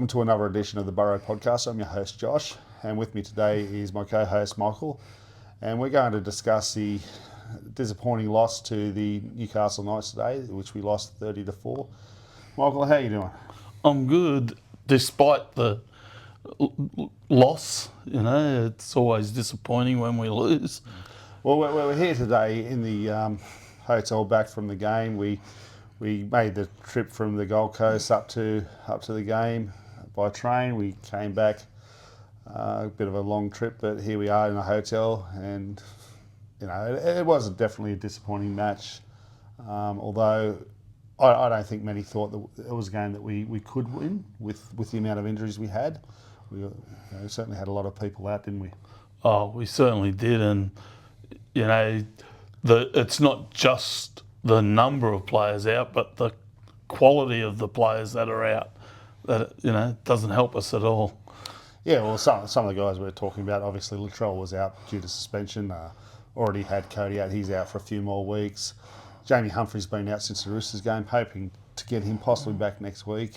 Welcome to another edition of the Burrow podcast. I'm your host Josh, and with me today is my co-host Michael, and we're going to discuss the disappointing loss to the Newcastle Knights today, which we lost 30-4. Michael, how are you doing? I'm good, despite the loss. It's always disappointing when we lose. Well, we're here today in the hotel back from the game. We made the trip from the Gold Coast up to the game by train. We came back, a bit of a long trip, but here we are in the hotel, and it was definitely a disappointing match. Although I don't think many thought that it was a game that we could win with the amount of injuries we had. We certainly had a lot of people out, didn't we? Oh, we certainly did, and it's not just the number of players out, but the quality of the players that are out. That doesn't help us at all. Yeah, well, some of the guys we were talking about, obviously Latrell was out due to suspension. Already had Cody out; he's out for a few more weeks. Jamie Humphrey's been out since the Roosters game, hoping to get him possibly back next week.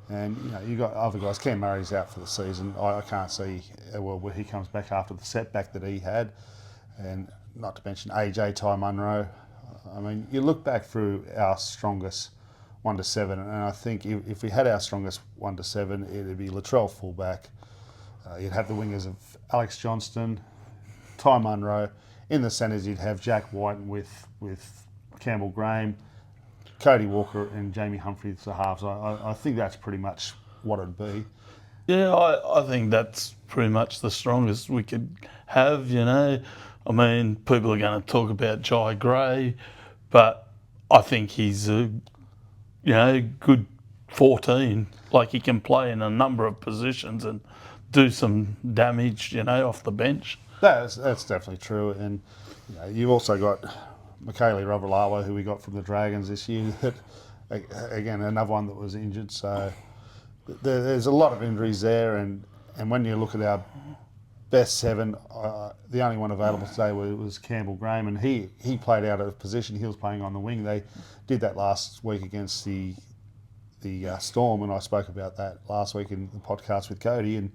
And you got other guys. Cam Murray's out for the season. I can't see where he comes back after the setback that he had, and not to mention AJ Ty Munro. I mean, you look back through our strongest 1 to 7, and I think if we had our strongest 1 to 7, it'd be Latrell fullback. You'd have the wingers of Alex Johnston, Ty Munro. In the centres, you'd have Jack White with Campbell Graham, Cody Walker, and Jamie Humphrey as the halves. I think that's pretty much what it'd be. Yeah, I think that's pretty much the strongest we could have. I mean, people are going to talk about Jai Gray, but I think he's a good 14. Like, he can play in a number of positions and do some damage, off the bench. That's definitely true. And you've also got Michaeli Ravalawa, who we got from the Dragons this year. Again, another one that was injured. So there's a lot of injuries there. And when you look at our best 7, the only one available today was Campbell Graham, and he played out of position. He was playing on the wing. They did that last week against the Storm, and I spoke about that last week in the podcast with Cody. And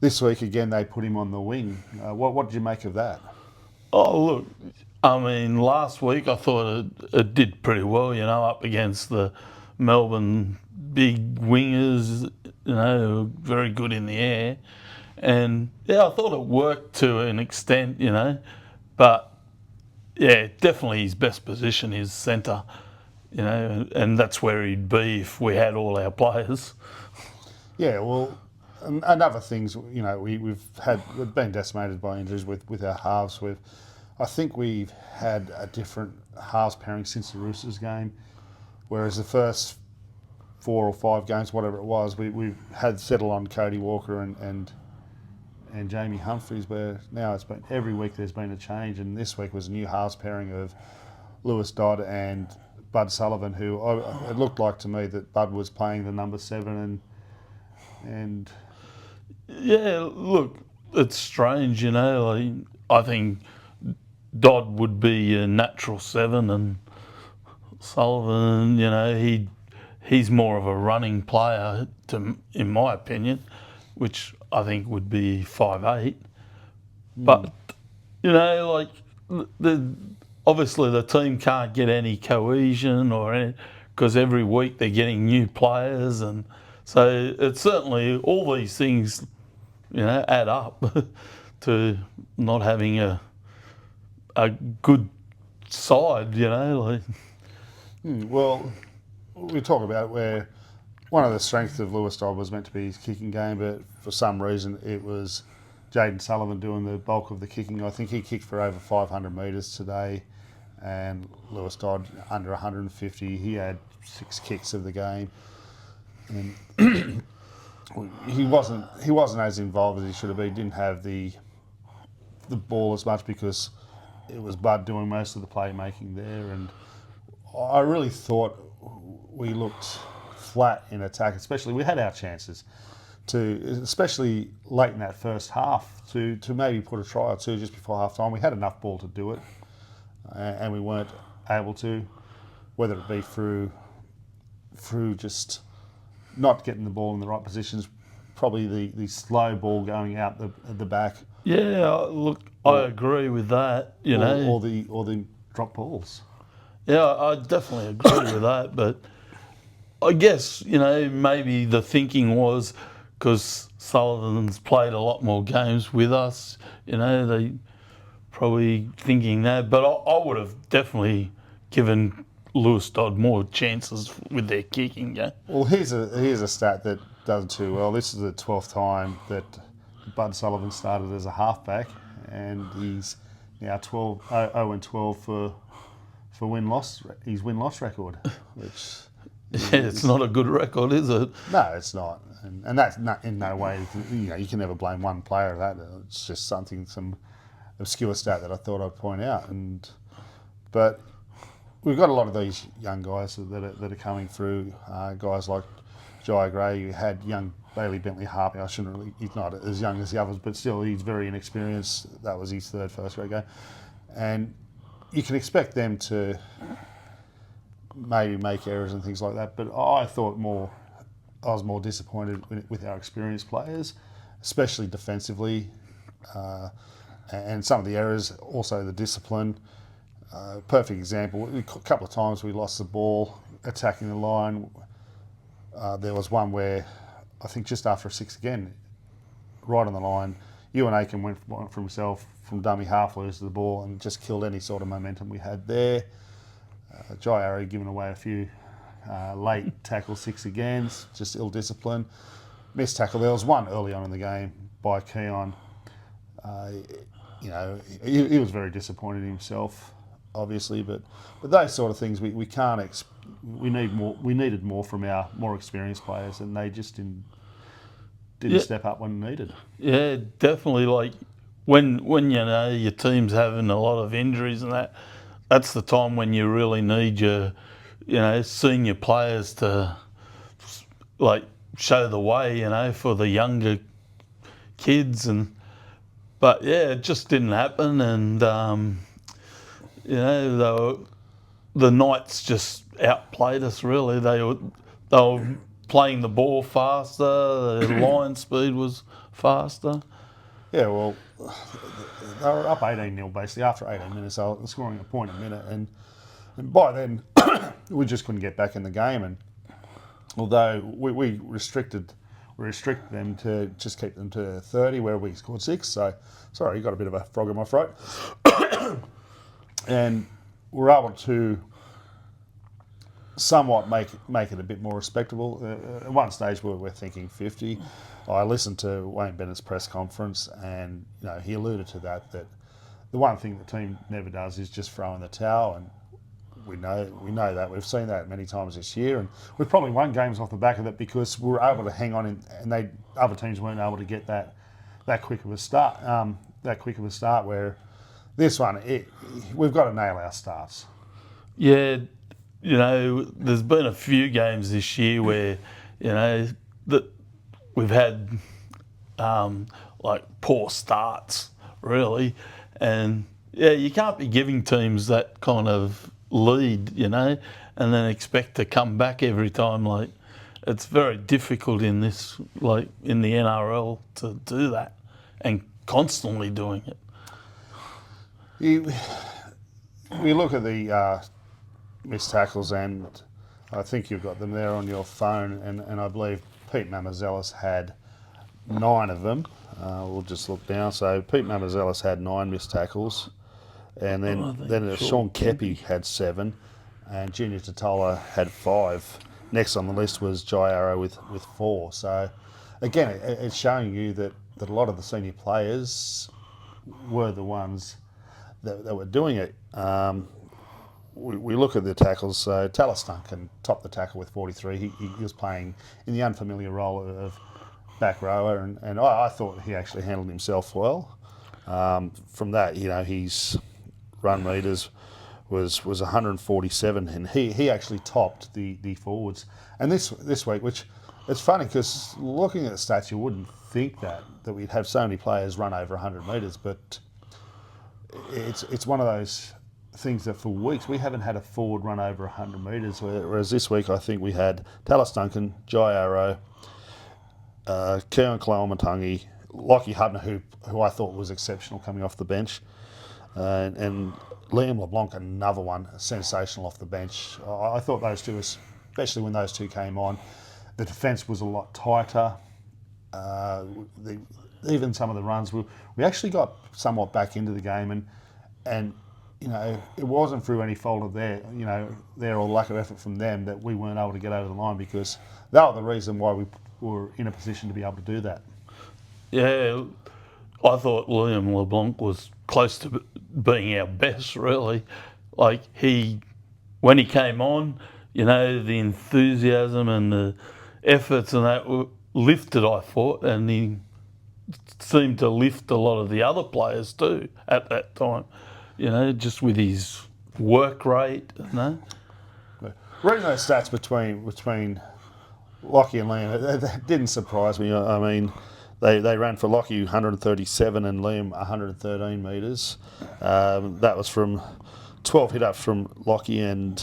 this week again, they put him on the wing. What did you make of that? Oh, look, I mean, last week I thought it did pretty well, up against the Melbourne big wingers, very good in the air. And, I thought it worked to an extent, but, definitely his best position is centre, and that's where he'd be if we had all our players. Yeah, well, and other things, we've been decimated by injuries with our halves. I think we've had a different halves pairing since the Roosters game, whereas the first 4 or 5 games, whatever it was, we had settled on Cody Walker and Jamie Humphreys, where now it's been every week there's been a change, and this week was a new halves pairing of Lewis Dodd and Bud Sullivan, who it looked like to me that Bud was playing the number 7 and yeah, look, it's strange, I think Dodd would be a natural 7, and Sullivan, he's more of a running player, in my opinion, which I think would be 5'8". But, obviously the team can't get any cohesion because every week they're getting new players, and so it's certainly all these things, add up to not having a good side, Well, we talk about where one of the strengths of Lewis Dodd was meant to be his kicking game, but for some reason it was Jaden Sullivan doing the bulk of the kicking. I think he kicked for over 500 metres today, and Lewis Dodd under 150. He had 6 kicks of the game, and he wasn't as involved as he should have been. He didn't have the ball as much because it was Bud doing most of the playmaking there, and I really thought we looked flat in attack. Especially we had our chances especially late in that first half, to maybe put a try or two just before half time. We had enough ball to do it, and we weren't able to, whether it be through just not getting the ball in the right positions, probably the slow ball going out the back, Yeah, look, I agree with that. You know, or the drop balls. yeah, I definitely agree with that. But I guess, you know, maybe the thinking was because Sullivan's played a lot more games with us, you know, they probably thinking that. But I would have definitely given Lewis Dodd more chances with their kicking game. Well, here's a stat that does it too well. This is the 12th time that Bud Sullivan started as a halfback, and he's now 0-12 for win-loss. His win-loss record, which Yeah, it's not a good record, is it? no, it's not, and that's not in no way. You can never blame one player of that. It's just some obscure stat that I thought I'd point out, but we've got a lot of these young guys that are coming through. Guys like Jai Gray, you had young Bailey Bentley Harpy. He's not as young as the others, but still he's very inexperienced. That was his third first grade game, and you can expect them to maybe make errors and things like that. But I was more disappointed with our experienced players, especially defensively, and some of the errors, also the discipline. Perfect example, a couple of times we lost the ball attacking the line. There was one where I think just after a 6 again, right on the line, Ewan Aiken went for himself from dummy half, lose the ball, and just killed any sort of momentum we had there. Jai Arrow giving away a few late tackle 6 agains, just ill discipline. Missed tackle. There was one early on in the game by Keon. He was very disappointed in himself, obviously, but those sort of things we can't. We needed more from our more experienced players, and they just didn't step up when needed. Yeah, definitely. Like when you know your team's having a lot of injuries and that's the time when you really need your senior players to like show the way, for the younger kids. But yeah, it just didn't happen, and the Knights just outplayed us. Really, they were playing the ball faster. Their line speed was faster. Yeah, well, they were up 18-0 basically after 18 minutes. They were scoring a point a minute, and by then we just couldn't get back in the game. And although we restricted them to just keep them to 30, where we scored 6. So sorry, you got a bit of a frog in my throat, and we're able to somewhat make it a bit more respectable. At one stage, we're thinking 50. I listened to Wayne Bennett's press conference, and he alluded to that the one thing the team never does is just throw in the towel, and we know that. We've seen that many times this year, and we've probably won games off the back of it because we were able to hang on, and other teams weren't able to get that quick of a start. Where this one, we've got to nail our starts. Yeah, there's been a few games this year where that we've had like poor starts, really, and yeah, you can't be giving teams that kind of lead, and then expect to come back every time. Like, it's very difficult in this, like in the NRL, to do that, and constantly doing it. We look at the missed tackles, and I think you've got them there on your phone, and I believe Pete Mamazelis had 9 of them. We'll just look now. So Pete Mamazelis had 9 missed tackles, and then Sean Kepi had 7, and Junior Totola had 5. Next on the list was Jai Arrow with 4. So again, it's showing you that a lot of the senior players were the ones that were doing it. We look at the tackles. So Tallis Duncan topped the tackle with 43. He was playing in the unfamiliar role of back rower, and I thought he actually handled himself well. From that, his run meters was 147, and he actually topped the forwards. And this week, which it's funny because looking at the stats, you wouldn't think that we'd have so many players run over 100 metres, but it's one of those things that for weeks we haven't had a forward run over 100 metres, whereas this week I think we had Tallis Duncan, Jai Arrow, Keon Kalamatangi, Lockie Hutner, who I thought was exceptional coming off the bench, and Liam LeBlanc, another one, sensational off the bench. I thought those two, especially when those two came on, the defence was a lot tighter. Even some of the runs, we actually got somewhat back into the game, and it wasn't through any fault of their or lack of effort from them that we weren't able to get over the line, because that was the reason why we were in a position to be able to do that. Yeah, I thought Liam LeBlanc was close to being our best, really. Like, when he came on, the enthusiasm and the efforts and that were lifted, I thought, and he seemed to lift a lot of the other players too at that time, just with his work rate. Reading those stats between Lockie and Liam, that didn't surprise me. I mean, they ran for Lockie 137 and Liam 113 metres. That was from 12 hit-ups from Lockie and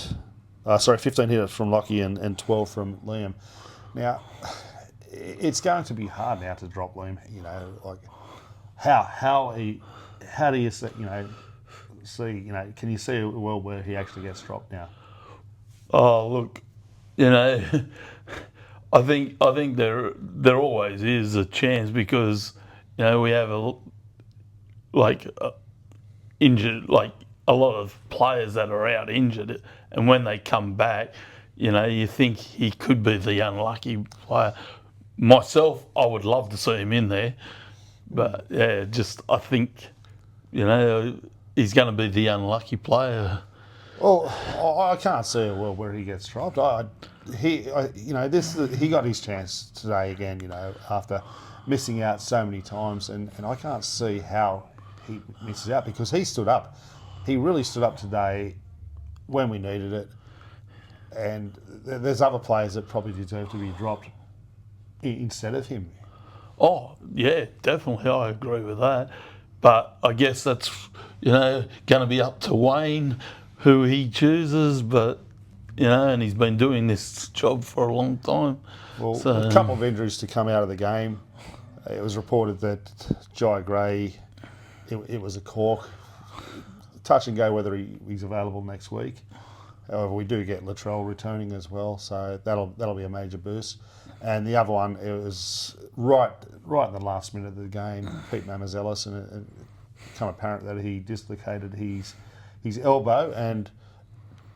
15 hit-ups from Lockie and 12 from Liam. Now, it's going to be hard now to drop Liam. Like how do you see? Can you see a world where he actually gets dropped now? Oh, look, I think there always is a chance, because we have injured, like a lot of players that are out injured, and when they come back, you think he could be the unlucky player. Myself, I would love to see him in there, but yeah, I think he's going to be the unlucky player. Well, I can't see a world where he gets dropped. He got his chance today again. After missing out so many times, and I can't see how he misses out, because he stood up. He really stood up today when we needed it. And there's other players that probably deserve to be dropped instead of him. Oh yeah, definitely, I agree with that. But I guess that's going to be up to Wayne who he chooses, but and he's been doing this job for a long time. Well, a couple of injuries to come out of the game. It was reported that Jai Gray, it was a cork. Touch and go whether he's available next week. However, we do get Latrell returning as well, so that'll be a major boost. And the other one, it was right in the last minute of the game, Pete Mamazelis, and it became apparent that he dislocated his elbow, and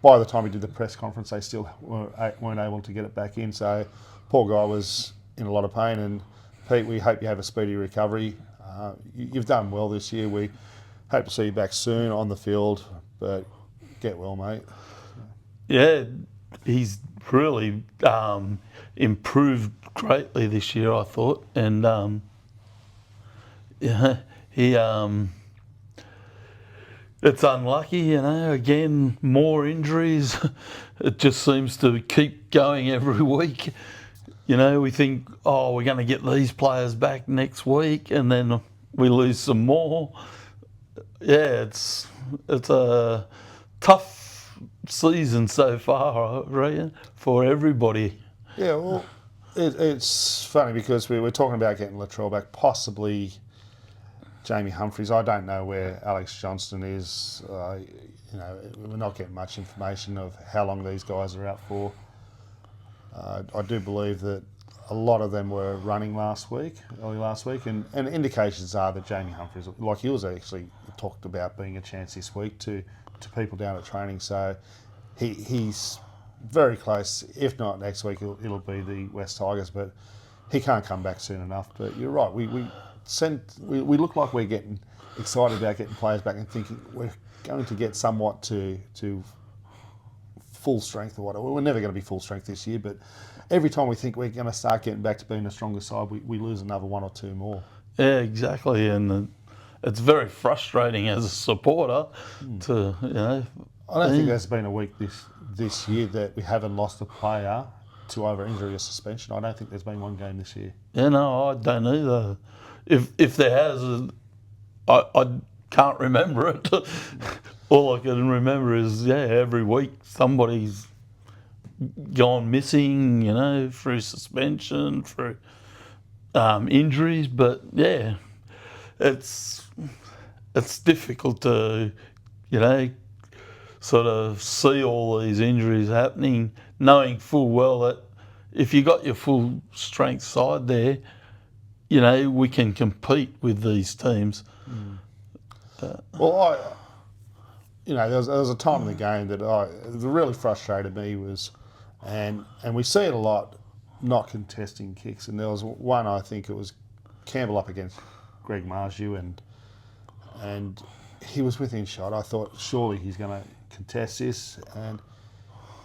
by the time he did the press conference, they still weren't able to get it back in. So poor guy was in a lot of pain. And Pete, we hope you have a speedy recovery. You've done well this year. We hope to see you back soon on the field, but get well, mate. Yeah, he's really improved greatly this year, I thought, and he. It's unlucky, again, more injuries. It just seems to keep going every week. We think, we're going to get these players back next week, and then we lose some more. Yeah, it's a tough season so far, I reckon, for everybody. Yeah, well, it's funny because we were talking about getting Latrell back, possibly Jamie Humphries. I don't know where Alex Johnston is. We're not getting much information of how long these guys are out for. I do believe that a lot of them were running early last week, and indications are that Jamie Humphries, like he was actually talked about being a chance this week to people down at training. So he's very close. If not next week, it'll be the West Tigers, but he can't come back soon enough. But you're right. We look like we're getting excited about getting players back and thinking we're going to get somewhat to full strength or whatever. We're never going to be full strength this year, but every time we think we're going to start getting back to being a stronger side, we lose another one or two more. Yeah, exactly, and it's very frustrating as a supporter to I don't think there's been a week this year that we haven't lost a player to either injury or suspension. I don't think there's been one game this year. Yeah, no, I don't either. If there has, I can't remember it. all I can remember is, every week somebody's gone missing, through suspension, through injuries. But it's difficult to, sort of see all these injuries happening, knowing full well that if you got your full strength side there, we can compete with these teams. Well, there was a time in the game that really frustrated me was, and we see it a lot, not contesting kicks. And there was one, I think it was Campbell up against Greg Marju, and he was within shot. I thought surely he's going to contest this, and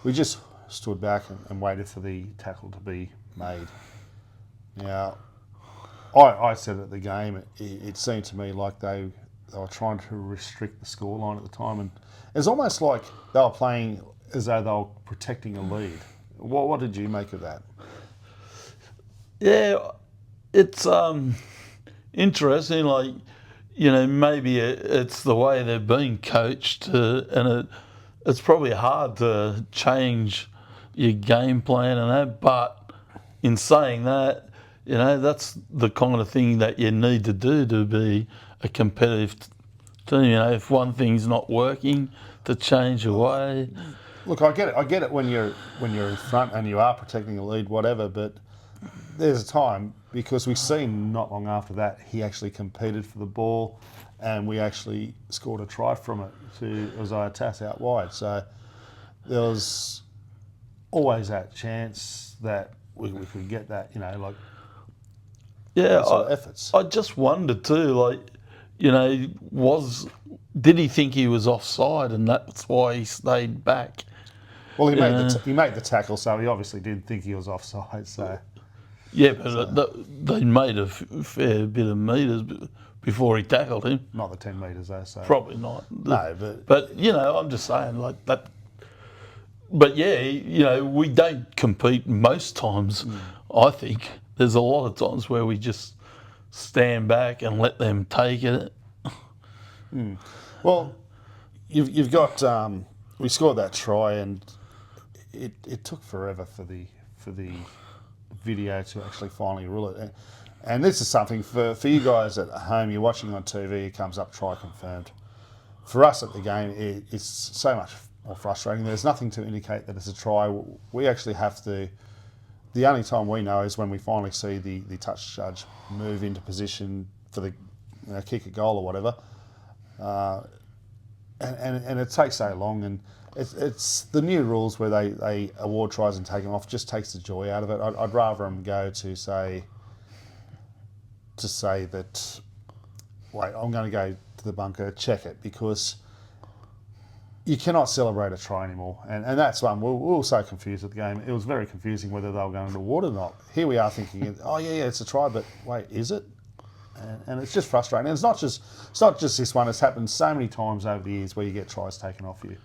we just stood back and waited for the tackle to be made. Now, I said at the game, it seemed to me like they were trying to restrict the scoreline at the time, and it's almost like they were playing as though they were protecting a lead. What did you make of that? Yeah, it's interesting. Like, maybe it's the way they're being coached, and it's probably hard to change your game plan and that. But in saying that, that's the kind of thing that you need to do to be a competitive team. If one thing's not working, to change the way. Look, I get it. I get it when you're in front and you are protecting a lead, whatever. But there's a time, because we've seen not long after that he actually competed for the ball, and we actually scored a try from it to Isaiah Tass out wide. So there was always that chance that we could get that, sort of efforts. I just wondered too, did he think he was offside, and that's why he stayed back? Well, he made the tackle, so he obviously didn't think he was offside. So they made a fair bit of metres before he tackled him. Not the 10 metres though. So probably not. No, but I'm just saying like that. But we don't compete most times. I think there's a lot of times where we just stand back and let them take it. Well, you've got we scored that try, and it took forever for the video to actually finally rule it. And this is something for you guys at home. You're watching on TV. It comes up try confirmed. For us at the game, it's so much more frustrating. There's nothing to indicate that it's a try. We actually have to. The only time we know is when we finally see the touch judge move into position for the kick a goal or whatever. And it takes so long, and it's the new rules where they award tries and take them off just takes the joy out of it. I'd rather them go to say that, wait, I'm going to go to the bunker, check it, because you cannot celebrate a try anymore. And that's one. We were so confused at the game. It was very confusing whether they were going to award it or not. Here we are thinking, oh yeah, it's a try, but wait, is it? And it's just frustrating. And it's not just this one. It's happened so many times over the years where you get tries taken off you.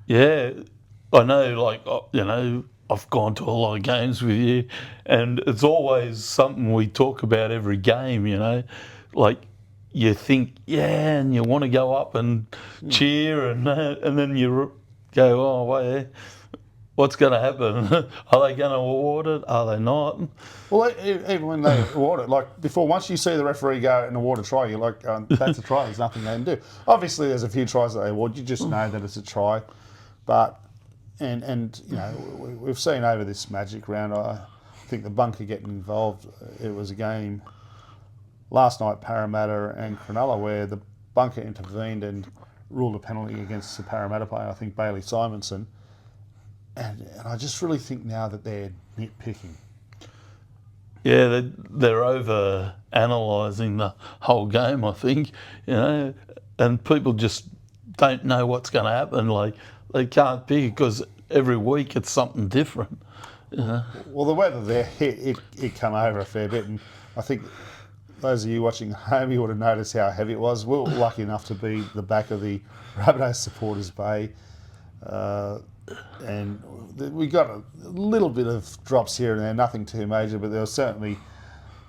Yeah, I know. I've gone to a lot of games with you, and it's always something we talk about every game. Like you think, and you want to go up and cheer, and then you go, oh wait, what's going to happen? Are they going to award it? Are they not? Well, even when they award it, like before, once you see the referee go and award a try, you're like, that's a try, there's nothing they can do. Obviously, there's a few tries that they award, you just know that it's a try. But, and we've seen over this Magic round, I think the bunker getting involved, it was a game last night, Parramatta and Cronulla, where the bunker intervened and ruled a penalty against the Parramatta player, I think Bailey Simonson. And I just really think now that they're nitpicking. Yeah, they're over analysing the whole game, I think, and people just don't know what's going to happen. Like they can't pick it because every week it's something different. Well, the weather there, it come over a fair bit, and I think those of you watching home, you would have noticed how heavy it was. We were lucky enough to be the back of the Rabbitohs supporters bay. And we got a little bit of drops here and there, nothing too major, but there was certainly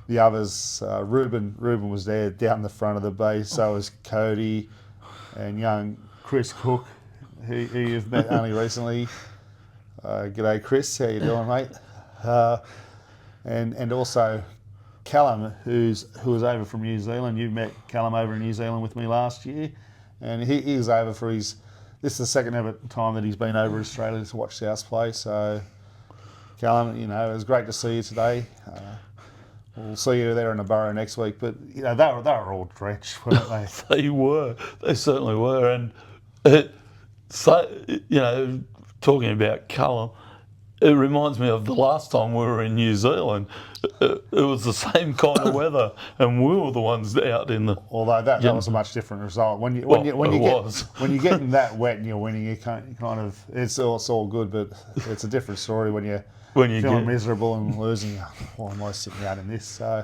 the others. Ruben was there down the front of the bay, so was Cody and young Chris Cook, who you've met only recently. G'day, Chris. How you doing, mate? And also Callum, who was over from New Zealand. You met Callum over in New Zealand with me last year, and he was over for his. This is the second ever time that he's been over to Australia to watch Souths play. So, Callum, it was great to see you today. We'll see you there in the Burrow next week. But they were all drenched, weren't they? They were. They certainly were. And talking about Callum, it reminds me of the last time we were in New Zealand. It was the same kind of weather, and we were the ones out in the. Although that was a much different result. When you getting that wet and you're winning, you kind of it's all good, but it's a different story when you're feeling miserable and losing. Why am I sitting out in this? So,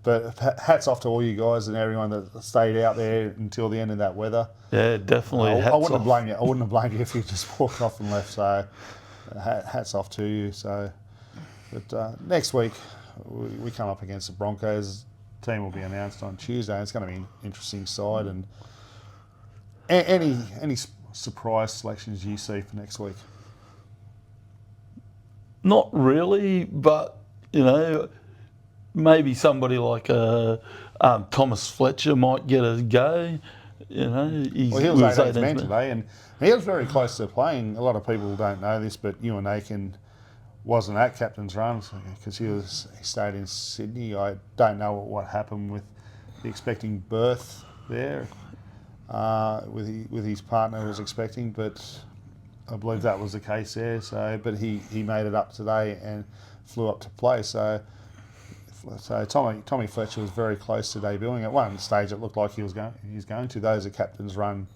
but hats off to all you guys and everyone that stayed out there until the end of that weather. Yeah, definitely. I wouldn't have blamed you. I wouldn't have blamed you if you just walked off and left. So, hats off to you. So, but next week we come up against the Broncos. The team will be announced on Tuesday. It's going to be an interesting side. And any surprise selections you see for next week? Not really, but maybe somebody like Thomas Fletcher might get a go. He was 18th man today, and he was very close to playing. A lot of people don't know this, but Ewan Aiken wasn't at captain's run because he stayed in Sydney. I don't know what happened with the expecting birth there with his partner was expecting, but I believe that was the case there. So, but he made it up today and flew up to play. So Tommy Fletcher was very close to debuting. At one stage, it looked like he was going to. Those at captain's run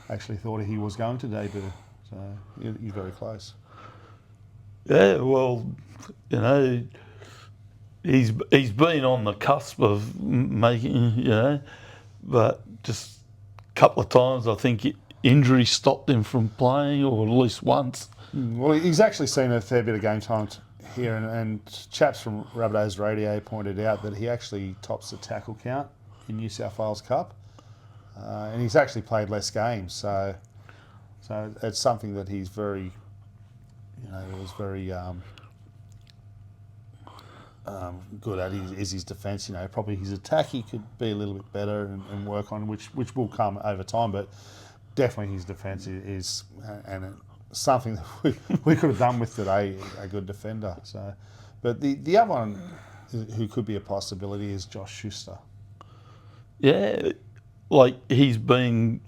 actually thought he was going to debut. So he's very close. Yeah, well, he's been on the cusp of making, but just a couple of times I think injury stopped him from playing, or at least once. Well, he's actually seen a fair bit of game time here, and chaps from Rabbitohs Radio pointed out that he actually tops the tackle count in New South Wales Cup, and he's actually played less games. So it's something that he's very, was very good at. Is his defence. Probably his attack he could be a little bit better and work on, which will come over time. But definitely his defence is and something that we could have done with today, a good defender. So, but the other one who could be a possibility is Josh Schuster. Yeah, like he's been,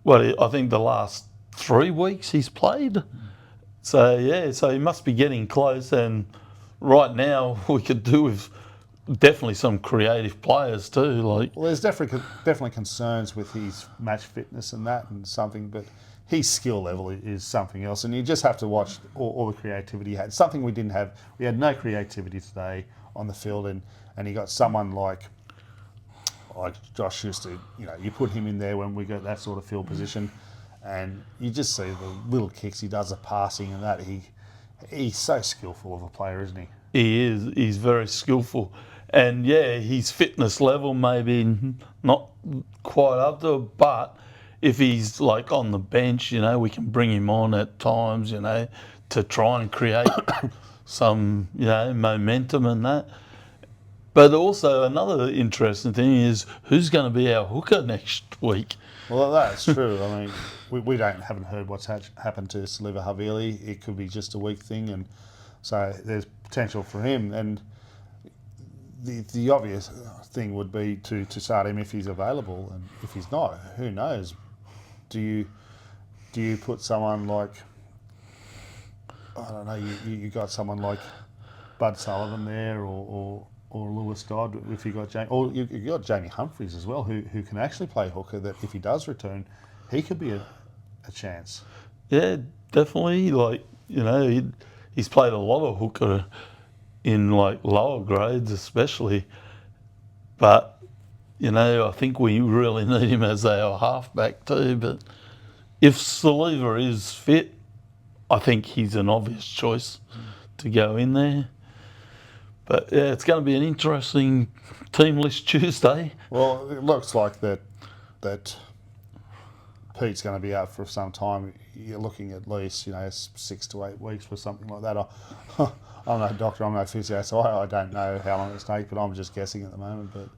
I think the last 3 weeks he's played. So he must be getting close. And right now we could do with definitely some creative players too. Well, there's definitely concerns with his match fitness and that, and something, but his skill level is something else. And you just have to watch all the creativity he had. Something we didn't have. We had no creativity today on the field, and you got someone like Josh Schuster. You put him in there when we got that sort of field position, and you just see the little kicks he does, the passing and that. He's so skillful of a player, isn't he? He is. He's very skillful. And his fitness level maybe not quite up to it, but if he's like on the bench, we can bring him on at times, to try and create some, momentum and that. But also another interesting thing is who's going to be our hooker next week. Well, that's true. I mean, we haven't heard what's happened to Saliva Havili. It could be just a week thing, and so there's potential for him. And the obvious thing would be to start him if he's available, and if he's not, who knows? Do you put someone like, I don't know, you got someone like Bud Sullivan there, or Lewis Dodd if you got Jamie, or you got Jamie Humphries as well, who can actually play hooker. That if he does return, he could be a chance. Yeah, definitely. He's played a lot of hooker in lower grades, especially. But I think we really need him as our halfback too. But if Saliva is fit, I think he's an obvious choice to go in there. But it's going to be an interesting team list Tuesday. Well, it looks like that Pete's going to be out for some time. You're looking at least 6 to 8 weeks for something like that. I'm no doctor, I'm no physio, so I don't know how long it's take, but I'm just guessing at the moment. But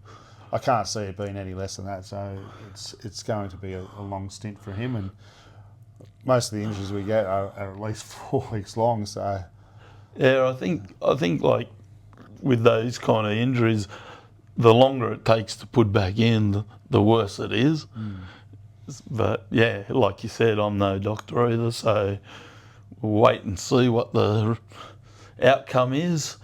I can't see it being any less than that. So it's going to be a long stint for him, and most of the injuries we get are at least 4 weeks long. So yeah, I think like with those kind of injuries, the longer it takes to put back in, the worse it is. But yeah, like you said, I'm no doctor either, so we'll wait and see what the outcome is.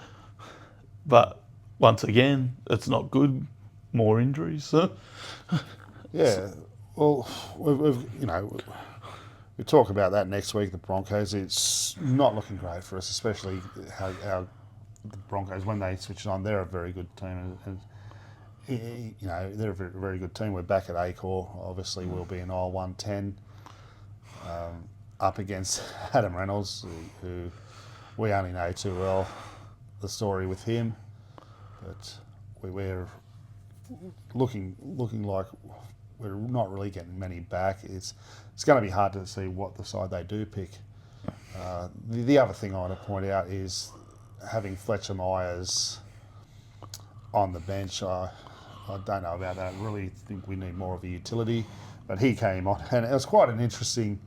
But once again, it's not good. More injuries. So. Yeah, well, we talk about that next week. The Broncos. It's not looking great for us, especially how the Broncos, when they switch it on, they're a very good team. And they're a very, very good team. We're back at Acor. Obviously, we'll be in aisle 110 up against Adam Reynolds, who we only know too well the story with him. But we're looking like we're not really getting many back. It's going to be hard to see what the side they do pick. The other thing I want to point out is having Fletcher Myers on the bench. I don't know about that. I really think we need more of a utility. But he came on, and it was quite an interesting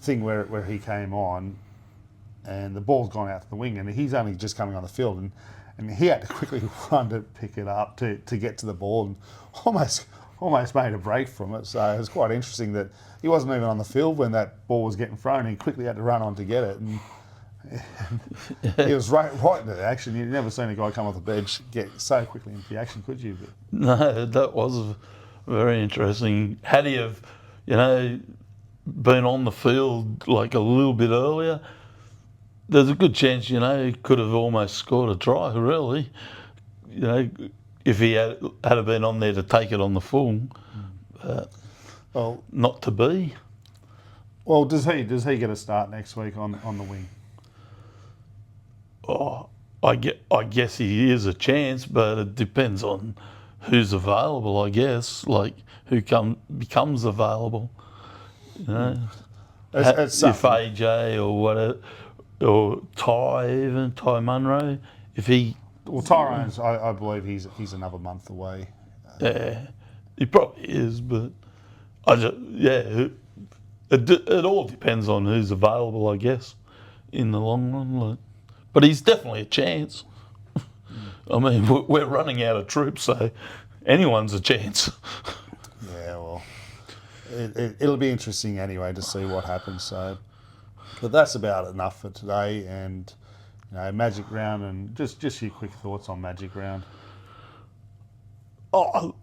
thing where he came on, and the ball's gone out to the wing, and he's only just coming on the field, and he had to quickly run to pick it up to get to the ball, and almost made a break from it. So it was quite interesting that he wasn't even on the field when that ball was getting thrown, and he quickly had to run on to get it. And he was right into the action. You'd never seen a guy come off the bench get so quickly into the action, could you? But No, that was very interesting. Had he have, been on the field like a little bit earlier, there's a good chance, he could have almost scored a try, really. If he had been on there to take it on the full. Well, not to be. Well, does he get a start next week on the wing? Oh, I guess he is a chance, but it depends on who's available, I guess, like who becomes available. If AJ or whatever, or Ty Munro, if he... Well, Tyrone's, I believe he's another month away. Yeah, he probably is, but it all depends on who's available, I guess, in the long run. But he's definitely a chance. I mean, we're running out of troops, so anyone's a chance. Yeah, well, it'll be interesting anyway to see what happens. So, but that's about enough for today, and Magic Round, and just your quick thoughts on Magic Round. Oh,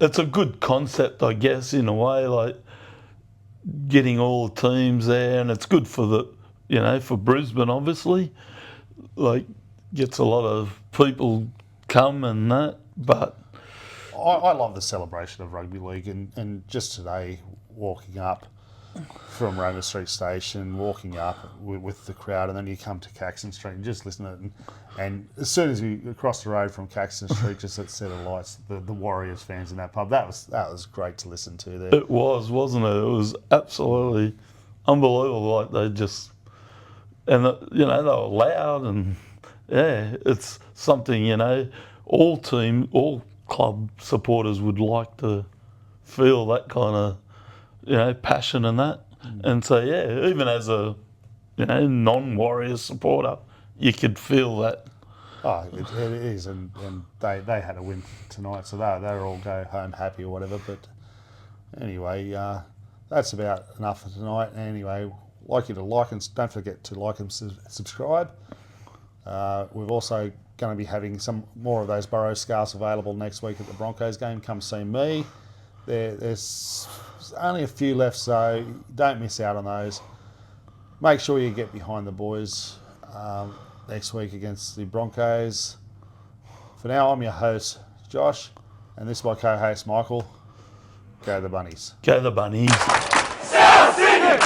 it's a good concept, I guess, in a way, like getting all the teams there, and it's good for for Brisbane, obviously. Like, gets a lot of people come and that, but... I love the celebration of rugby league, and just today, walking up from Roma Street Station, walking up with the crowd, and then you come to Caxton Street and just listen to it. And as soon as you cross the road from Caxton Street, just that set of lights, the Warriors fans in that pub, that was great to listen to there. It was, wasn't it? It was absolutely unbelievable. Like they just, and they were loud, and yeah, it's something all club supporters would like to feel that kind of passion and that. And so yeah, even as a non-Warriors supporter, you could feel that. Oh, it is, and they had a win tonight, so they'll all go home happy or whatever. But anyway, that's about enough for tonight. Anyway, like you to like and don't forget to like and subscribe. We're also going to be having some more of those Burrow scarves available next week at the Broncos game. Come see me. There's only a few left, so don't miss out on those. Make sure you get behind the boys next week against the Broncos. For now, I'm your host, Josh, and this is my co-host, Michael. Go the Bunnies. Go the Bunnies. South Sydney!